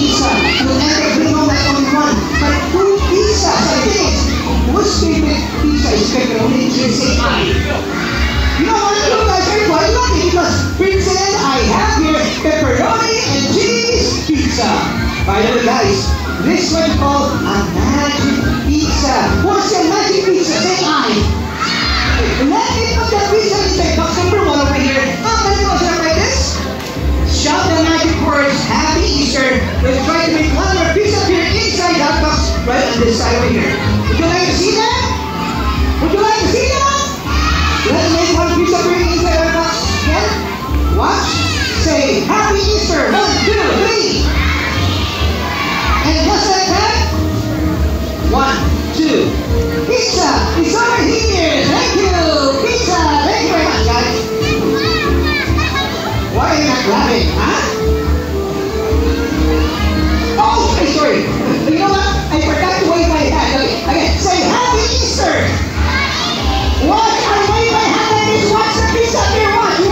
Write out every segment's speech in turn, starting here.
pizza. You'll never bring home like only one, but 2 pizzas. I think. Whose favorite pizza is pepperoni? Say I. You know what? You guys are quite lucky because Princess, I have here pepperoni and cheese pizza. By the way, guys, this is what we call a magic pizza. What's your magic pizza? Say I. Let me put the pizza in the box number 1 over here. Can you also try this? Shout the magic words, Happy Easter. We'll try to make one more pizza here inside that box right on this side over here. Would you like to see that? Would you like to see that? Let's make one pizza here inside our box. Again. Watch. Say, Happy Easter. 1, 2, 3. And just like that. 1, 2. Pizza is over here. Thank you. Pizza. Thank you very much, guys. Why are you not laughing? Huh? Oh, hey, sorry. You know what? I forgot to wave my hand. Okay. Again. Say Happy Easter. Watch. I wave my hand like this. Watch the pizza here. Watch. 1,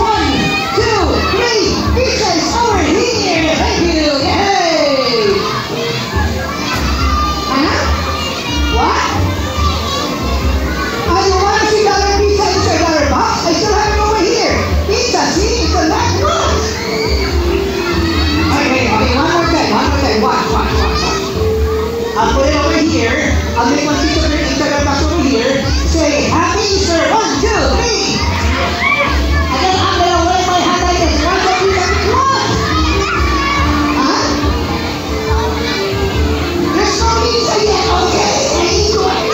2, 3. Pizza is over here. Thank you. Yay. Huh? What? You want to see the other pizza inside our box? I still have it over here. Pizza, see? It's the last one. Okay, one more time. Watch. I'll put it over here. I'll make one pizza here inside our box over here. Say, Happy Easter. 1, 2, 3. And then I'm going to wave my hand like this. Watch the pizza. What? Huh? There's no pizza yet. Okay. I need to wait.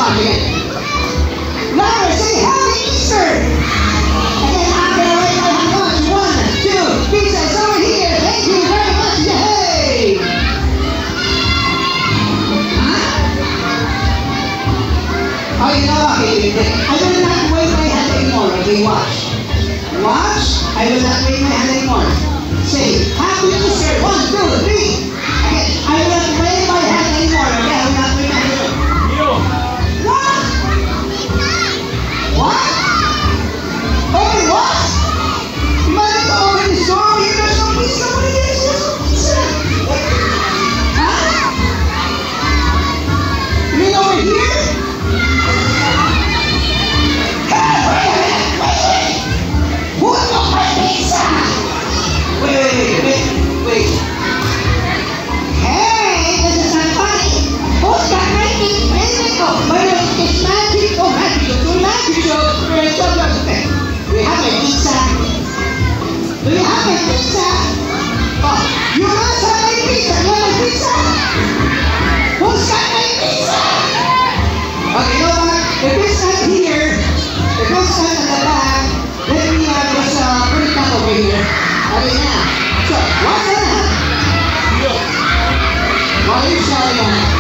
Again. Louder, say Happy Easter! And then I'm going to wave my hand. Watch. 1, 2, pizza is over here. Thank you very much. Yay! Huh? Oh, you know what? I will not wave my hand anymore. Okay, watch. I will not wave my hand anymore. Say Happy Easter. 1, 2, 3. Again, I will not wave my hand anymore. Okay, I will not wave my hand anymore. What? What? Okay, what? You might have to open the store. There's no pizza. What is this? There's no pizza. Huh? You mean over here? Wait. Who took my pizza? Wait. Hey, this is not funny. Who's got my pizza? It's magic. Oh, magic. It's magic. Do you have a pizza? Oh, you must have a pizza. You have a pizza? Who's got my pizza? Okay, you know what? If it's not here, if it's not in the bag, let me just put it down over here. Okay, now. So, what's that? Why are you shouting at me?